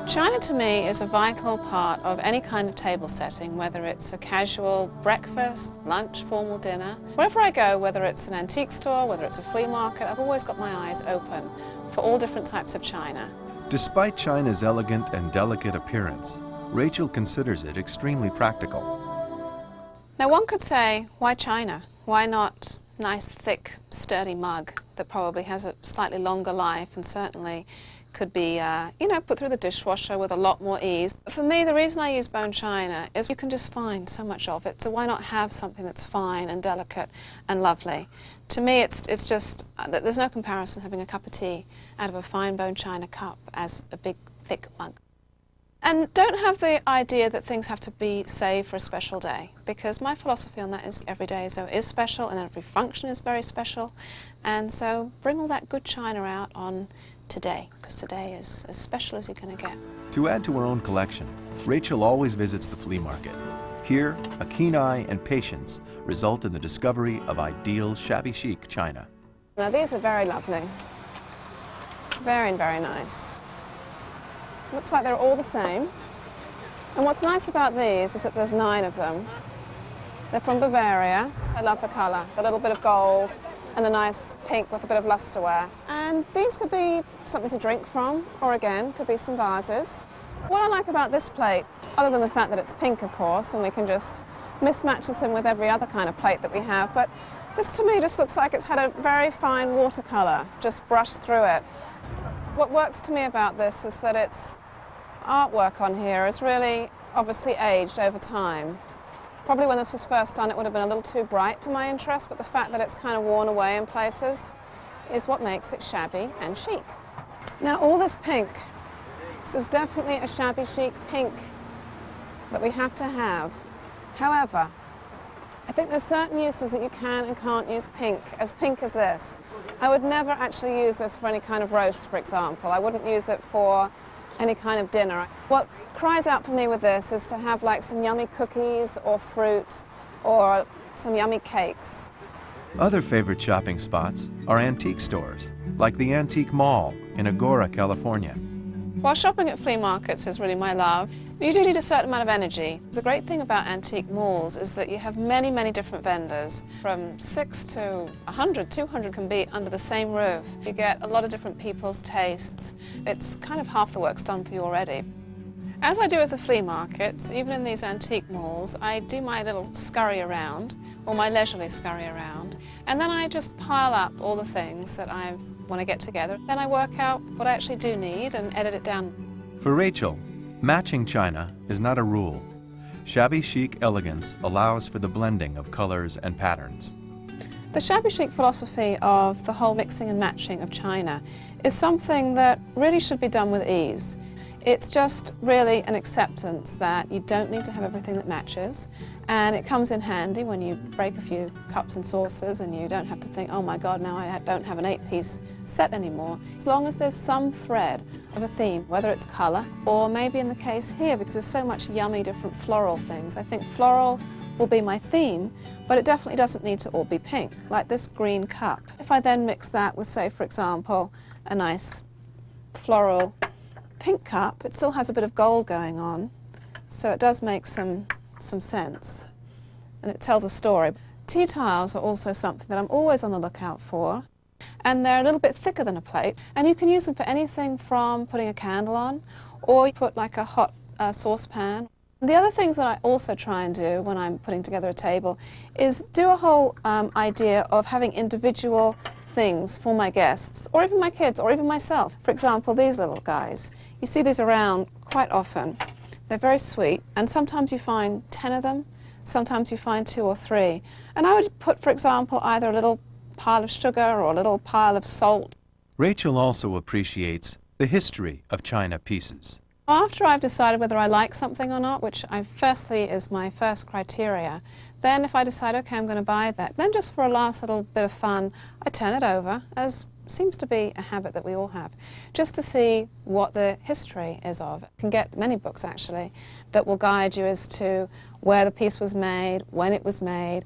China to me is a vital part of any kind of table setting, whether it's a casual breakfast, lunch, formal dinner. Wherever I go, whether it's an antique store, whether it's a flea market, I've always got my eyes open for all different types of china. Despite China's elegant and delicate appearance, Rachel considers it extremely practical. Now one could say, why China? Why not nice, thick, sturdy mug that probably has a slightly longer life and certainly could be, put through the dishwasher with a lot more ease. For me, the reason I use bone china is you can just find so much of it, so why not have something that's fine and delicate and lovely? To me, it's just, there's no comparison having a cup of tea out of a fine bone china cup as a big, thick mug. And don't have the idea that things have to be saved for a special day, because my philosophy on that is every day is special and every function is very special. And so bring all that good china out on today, because today is as special as you're going to get. To add to her own collection, Rachel always visits the flea market. Here, a keen eye and patience result in the discovery of ideal shabby chic china. Now these are very lovely. Very, very nice. Looks like they're all the same. And what's nice about these is that there's 9 of them. They're from Bavaria. I love the colour, the little bit of gold and the nice pink with a bit of lustre wear. And these could be something to drink from, or again, could be some vases. What I like about this plate, other than the fact that it's pink, of course, and we can just mismatch this in with every other kind of plate that we have, but this to me just looks like it's had a very fine watercolour just brushed through it. What works to me about this is that its artwork on here is really obviously aged over time. Probably when this was first done it would have been a little too bright for my interest, but the fact that it's kind of worn away in places is what makes it shabby and chic. Now all this pink, this is definitely a shabby chic pink that we have to have. However, I think there's certain uses that you can and can't use pink as this. I would never actually use this for any kind of roast, for example. I wouldn't use it for any kind of dinner. What cries out for me with this is to have like some yummy cookies or fruit or some yummy cakes. Other favorite shopping spots are antique stores, like the Antique Mall in Agora, California. While shopping at flea markets is really my love, you do need a certain amount of energy. The great thing about antique malls is that you have many, many different vendors. From 6 to 100, 200 can be under the same roof. You get a lot of different people's tastes. It's kind of half the work's done for you already. As I do with the flea markets, even in these antique malls, I do my little scurry around, or my leisurely scurry around, and then I just pile up all the things that I want to get together. Then I work out what I actually do need and edit it down. For Rachel, matching china is not a rule. Shabby chic elegance allows for the blending of colors and patterns. The shabby chic philosophy of the whole mixing and matching of china is something that really should be done with ease. It's just really an acceptance that you don't need to have everything that matches, and it comes in handy when you break a few cups and saucers and you don't have to think, oh my God, now I don't have an 8-piece set anymore. As long as there's some thread of a theme, whether it's colour or maybe in the case here, because there's so much yummy different floral things. I think floral will be my theme, but it definitely doesn't need to all be pink, like this green cup. If I then mix that with, say, for example, a nice floral pink cup, it still has a bit of gold going on, so it does make some sense, and it tells a story. Tea tiles are also something that I'm always on the lookout for, and they're a little bit thicker than a plate, and you can use them for anything from putting a candle on, or you put like a hot saucepan. The other things that I also try and do when I'm putting together a table is do a whole idea of having individual things for my guests, or even my kids, or even myself. For example, these little guys. You see these around quite often. They're very sweet, and sometimes you find 10 of them, sometimes you find 2 or 3. And I would put, for example, either a little pile of sugar or a little pile of salt. Rachel also appreciates the history of china pieces. After I've decided whether I like something or not, which firstly is my first criteria, then if I decide, okay, I'm going to buy that, then just for a last little bit of fun, I turn it over, as seems to be a habit that we all have, just to see what the history is of. You can get many books, actually, that will guide you as to where the piece was made, when it was made.